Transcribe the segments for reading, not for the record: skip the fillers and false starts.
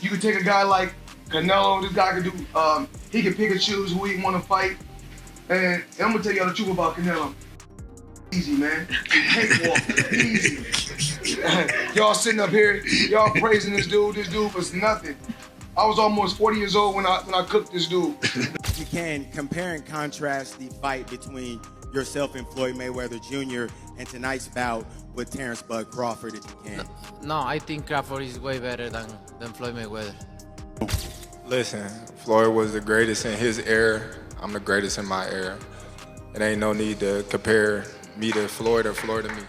You can take a guy like Canelo. This guy can do. He can pick and choose who he want to fight. And I'm gonna tell y'all the truth about Canelo. Easy, man. Cakewalk. Easy. Y'all sitting up here, y'all praising this dude. This dude was nothing. I was almost 40 years old when I cooked this dude. You can compare and contrast the fight between yourself and Floyd Mayweather Jr. and tonight's bout with Terence "Bud" Crawford, if you can. No, I think Crawford is way better than Floyd Mayweather. Listen, Floyd was the greatest in his era. I'm the greatest in my era. It ain't no need to compare me to Floyd or Floyd to me.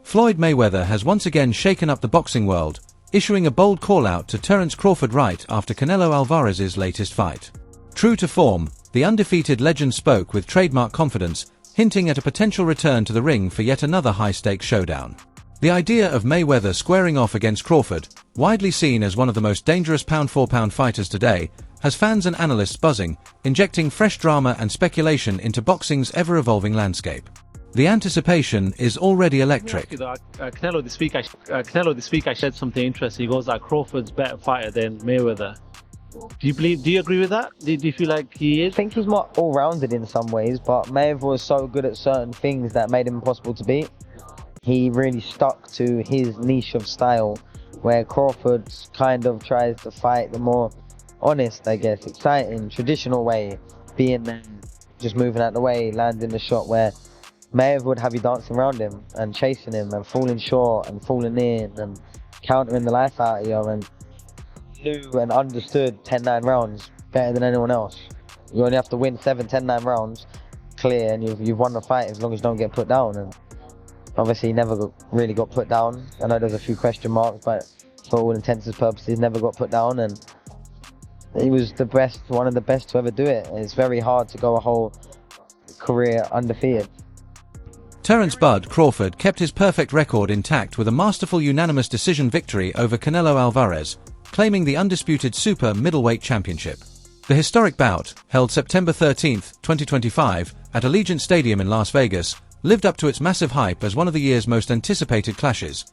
Floyd Mayweather has once again shaken up the boxing world, issuing a bold call-out to Terence Crawford right after Canelo Alvarez's latest fight. True to form, the undefeated legend spoke with trademark confidence, hinting at a potential return to the ring for yet another high-stakes showdown. The idea of Mayweather squaring off against Crawford, widely seen as one of the most dangerous pound-for-pound fighters today, has fans and analysts buzzing, injecting fresh drama and speculation into boxing's ever-evolving landscape. The anticipation is already electric. Canelo this week I said something interesting. He goes that Crawford's better fighter than Mayweather. Do you agree with that? Do you feel like he is? I think he's more all-rounded in some ways, but Mayweather was so good at certain things that made him impossible to beat. He really stuck to his niche of style, where Crawford kind of tries to fight the more honest, I guess, exciting, traditional way, being there, just moving out the way, landing the shot, where Mayweather would have you dancing around him and chasing him and falling short and falling in and countering the life out of you, and knew and understood 10-9 rounds better than anyone else. You only have to win 7, 10-9 rounds clear and you've won the fight as long as you don't get put down. And obviously he never really got put down. I know there's a few question marks, but for all intents and purposes, he never got put down, and he was the best, one of the best to ever do it. And it's very hard to go a whole career undefeated. Terence "Bud" Crawford kept his perfect record intact with a masterful unanimous decision victory over Canelo Alvarez, claiming the undisputed super middleweight championship. The historic bout, held September 13, 2025, at Allegiant Stadium in Las Vegas, lived up to its massive hype as one of the year's most anticipated clashes.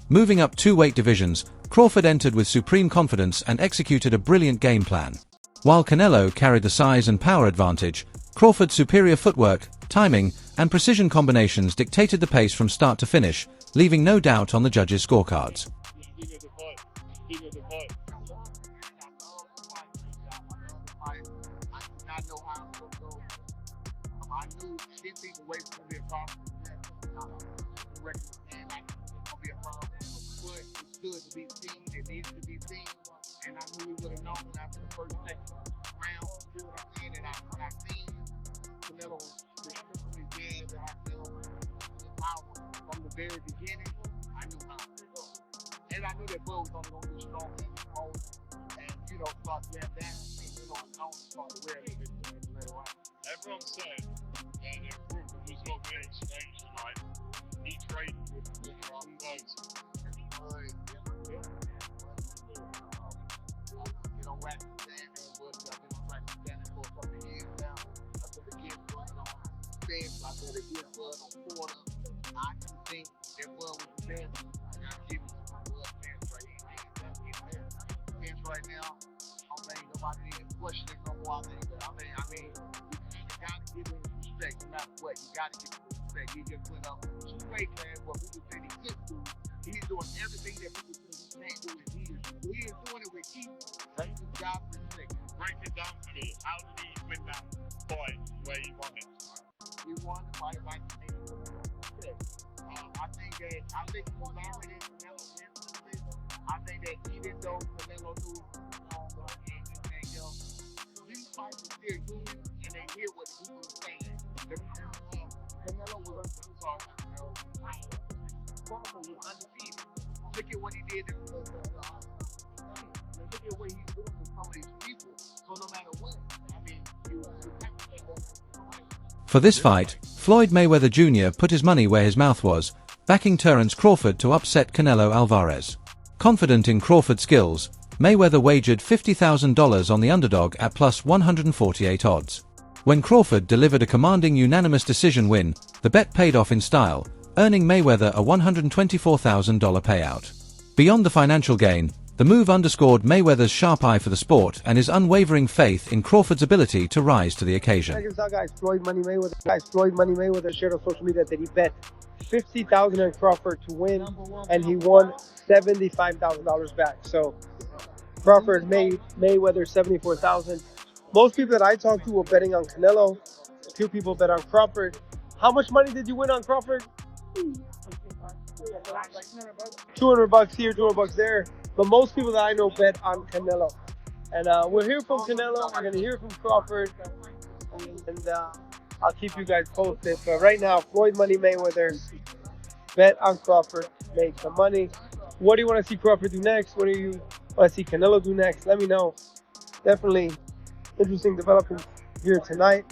Moving up 2 weight divisions, Crawford entered with supreme confidence and executed a brilliant game plan. While Canelo carried the size and power advantage, Crawford's superior footwork, timing, and precision combinations dictated the pace from start to finish, leaving no doubt on the judges' scorecards. And I knew we would have known after the first, second round, you know what I'm saying, and when I seen Canelo specifically dead, that I feel power from the very beginning, I knew how to go. And I knew that Bud was only going to be strong in the most, and, you know, start to have that, and, you know, I don't start to wear it later on. Everyone said that Crawford was not going to exchange tonight. He traded with Bud. I said it gives Bud on quarter. I do think that Bud was the best. I got to give it to my Bud fans right here. Fans right now, I don't think nobody even questioning no more. I mean, you got to give him respect no matter what. You got to give him respect. He just went up 2 weight class, what people said he couldn't do. He's doing everything that people said he can't do, and he is doing it with ease. Thank you, God, for respect. Break it down to me. How did he win that fight where he won it? He won the fight by Canelo. I think that he was already I think that even though Canelo knew anything else, these fights are still human and they hear what he was saying. Canelo was undefeated. Crawford was undefeated. Look at what he did. Look at what he's doing to some of these people. So no matter what, I mean, he was For this fight, Floyd Mayweather Jr. put his money where his mouth was, backing Terence Crawford to upset Canelo Alvarez. Confident in Crawford's skills, Mayweather wagered $50,000 on the underdog at plus 148 odds. When Crawford delivered a commanding unanimous decision win, the bet paid off in style, earning Mayweather a $124,000 payout. Beyond the financial gain, The move underscored Mayweather's sharp eye for the sport and his unwavering faith in Crawford's ability to rise to the occasion. Check this out, guys. Floyd Mayweather shared on social media that he bet $50,000 on Crawford to win, and he won $75,000 back. So Crawford made Mayweather $74,000. Most people that I talked to were betting on Canelo. A few people bet on Crawford. How much money did you win on Crawford? $200 here, $200 there. But most people that I know bet on Canelo. And we'll hear from Canelo. We're going to hear from Crawford. And I'll keep you guys posted. But right now, Floyd Mayweather bet on Crawford, make some money. What do you want to see Crawford do next? What do you want to see Canelo do next? Let me know. Definitely interesting developments here tonight.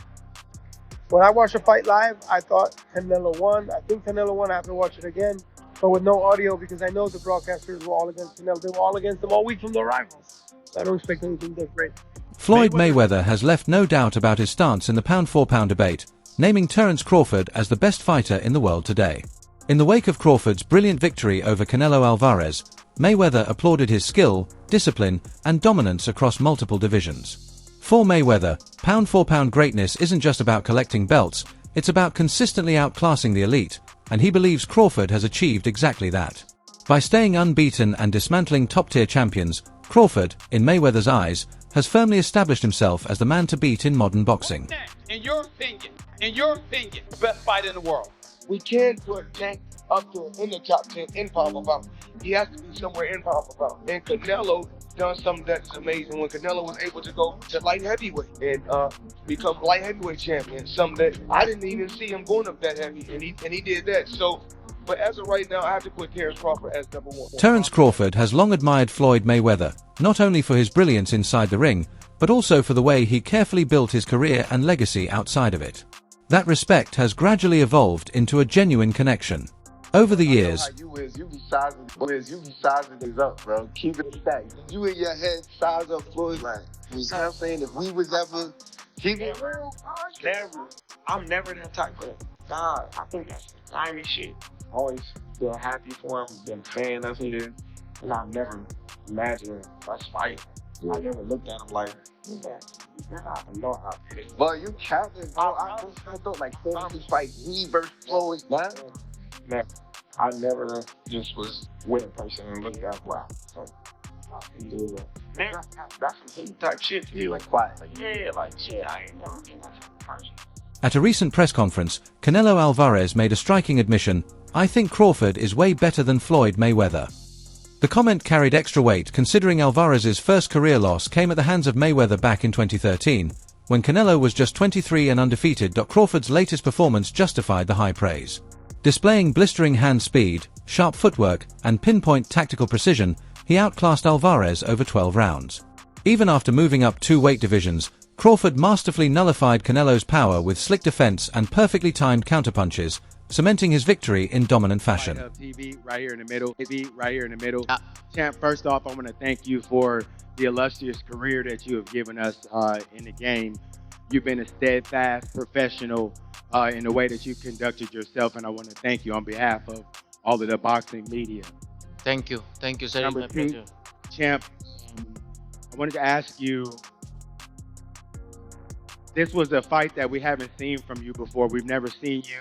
When I watched the fight live, I thought Canelo won. I think Canelo won. I have to watch it again, but with no audio because I know the broadcasters were all against Canelo. They were all against him all week from the rivals. So I don't expect anything different. Floyd Mayweather has left no doubt about his stance in the pound-for-pound debate, naming Terence Crawford as the best fighter in the world today. In the wake of Crawford's brilliant victory over Canelo Alvarez, Mayweather applauded his skill, discipline, and dominance across multiple divisions. For Mayweather, pound-for-pound greatness isn't just about collecting belts, it's about consistently outclassing the elite, and he believes Crawford has achieved exactly that. By staying unbeaten and dismantling top-tier champions, Crawford, in Mayweather's eyes, has firmly established himself as the man to beat in modern boxing. In your opinion, the best fighter in the world? We can't put Tank up there in the top 10 in power for power. He has to be somewhere in power for power. And Canelo done something that's amazing when Canelo was able to go to light heavyweight and become light heavyweight champion. Something that I didn't even see him going up that heavy, and he did that. So, but as of right now, I have to put Terence Crawford as number one. Terence Crawford has long admired Floyd Mayweather, not only for his brilliance inside the ring, but also for the way he carefully built his career and legacy outside of it. That respect has gradually evolved into a genuine connection. Over the years, You be sizing things up, bro. Keep it stacked. You in your head size up Floyd, like, you know what I'm saying? If we was ever keep it real, I'm never that type of guy. I think that's Irish shit. Always been happy for him, been a fan of his, and I've never imagined us fighting. I never looked at him like, I know how to hit. but you capping, bro. I thought like fight me versus Floyd, man. Never. I never just was with a person and looked at wow. So I can do that. Man, that's some heat type shit to be like quiet. Like, yeah, like shit, I ain't never been that person. at a recent press conference, Canelo Alvarez made a striking admission: "I think Crawford is way better than Floyd Mayweather." The comment carried extra weight considering Alvarez's first career loss came at the hands of Mayweather back in 2013, when Canelo was just 23 and undefeated. Crawford's latest performance justified the high praise. Displaying blistering hand speed, sharp footwork, and pinpoint tactical precision, he outclassed Alvarez over 12 rounds. Even after moving up 2 weight divisions, Crawford masterfully nullified Canelo's power with slick defense and perfectly timed counterpunches, cementing his victory in dominant fashion. TV right here in the middle. Champ, first off, I want to thank you for the illustrious career that you have given us in the game. You've been a steadfast professional in the way that you conducted yourself, and I want to thank you on behalf of all of the boxing media. Thank you, sir. Number 2, Champ, I wanted to ask you, this was a fight that we haven't seen from you before. We've never seen you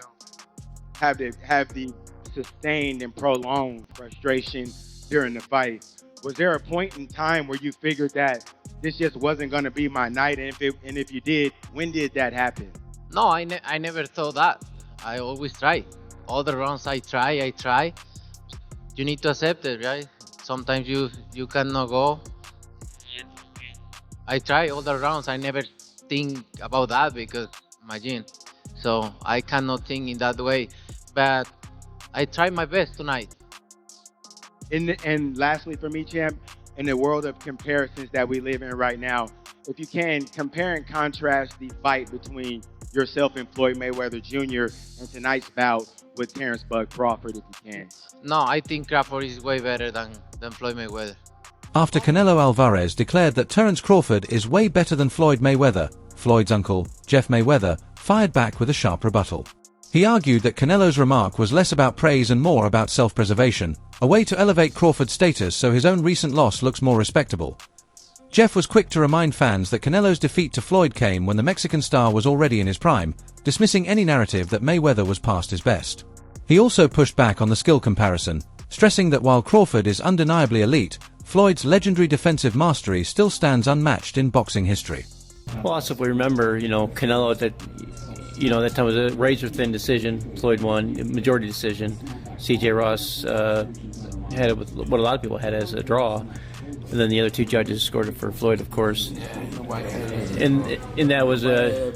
have the sustained and prolonged frustration during the fight. Was there a point in time where you figured that this just wasn't going to be my night? And if you did, when did that happen? No, I never thought that. I always try. All the rounds I try. You need to accept it, right? Sometimes you cannot go. I try all the rounds. I never think about that because my gym. So I cannot think in that way. But I try my best tonight. And lastly for me, Champ, in the world of comparisons that we live in right now, if you can, compare and contrast the fight between yourself and Floyd Mayweather Jr. and tonight's bout with Terence "Bud" Crawford, if you can. No, I think Crawford is way better than Floyd Mayweather. After Canelo Alvarez declared that Terence Crawford is way better than Floyd Mayweather, Floyd's uncle, Jeff Mayweather, fired back with a sharp rebuttal. He argued that Canelo's remark was less about praise and more about self-preservation, a way to elevate Crawford's status so his own recent loss looks more respectable. Jeff was quick to remind fans that Canelo's defeat to Floyd came when the Mexican star was already in his prime, dismissing any narrative that Mayweather was past his best. He also pushed back on the skill comparison, stressing that while Crawford is undeniably elite, Floyd's legendary defensive mastery still stands unmatched in boxing history. Well, also if we remember, Canelo that time was a razor-thin decision. Floyd won, majority decision. C.J. Ross had it with what a lot of people had as a draw. And then the other two judges scored it for Floyd, of course. And that was a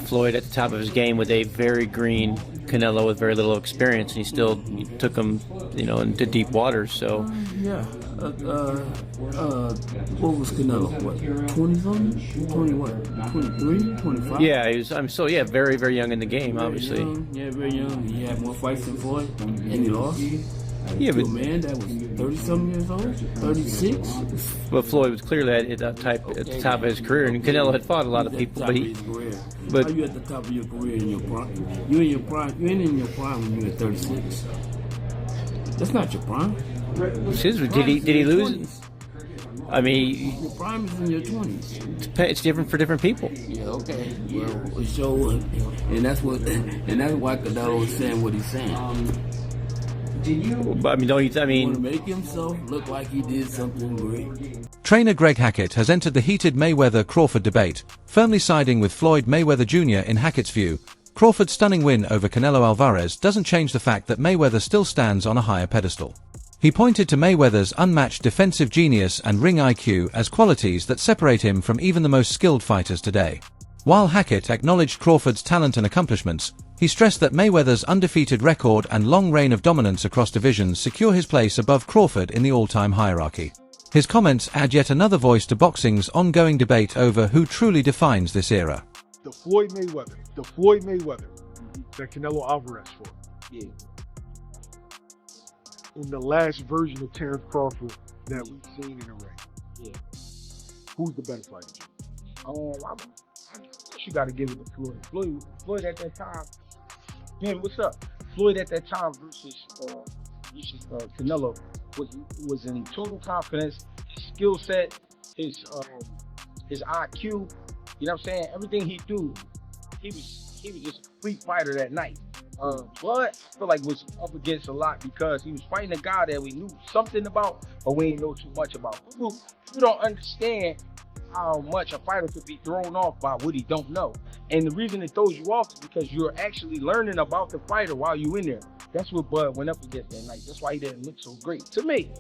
Floyd at the top of his game with a very green Canelo with very little experience, and he still took him, into deep waters. So what was Canelo? What, 20-something? 20 what? 23, 25? Yeah, very, very young in the game, obviously. Very young. He had more fights than Floyd, and he lost. Yeah, but a man that was 30-something years old, 36. But Floyd was clearly at the top of his career, and Canelo had fought a lot of people. But how you at the top of your career in your prime? You in your prime? You ain't in your prime when you're at 36. That's not your prime. Did he lose? I mean, your prime is in your 20s. It's different for different people. Yeah, okay. Well, so, and that's why Canelo is saying what he's saying. Want to make himself look like he did something great. Trainer Greg Hackett has entered the heated Mayweather-Crawford debate, firmly siding with Floyd Mayweather Jr. In Hackett's view. Crawford's stunning win over Canelo Alvarez doesn't change the fact that Mayweather still stands on a higher pedestal. He pointed to Mayweather's unmatched defensive genius and ring IQ as qualities that separate him from even the most skilled fighters today. While Hackett acknowledged Crawford's talent and accomplishments, he stressed that Mayweather's undefeated record and long reign of dominance across divisions secure his place above Crawford in the all-time hierarchy. His comments add yet another voice to boxing's ongoing debate over who truly defines this era. The Floyd Mayweather that Canelo Alvarez fought. Yeah. In the last version of Terence Crawford that we've seen in the ring. Yeah. Who's the better fighter? You got to give it to Floyd. Floyd at that time. Man, what's up? Floyd at that time versus Canelo was in total confidence. His skill set, his IQ. You know what I'm saying? Everything he do, he was just a complete fighter that night. But I feel like was up against a lot because he was fighting a guy that we knew something about, but we didn't know too much about. You don't understand how much a fighter could be thrown off by what he don't know. And the reason it throws you off is because you're actually learning about the fighter while you're in there. That's what Bud went up against that night. That's why he didn't look so great to me.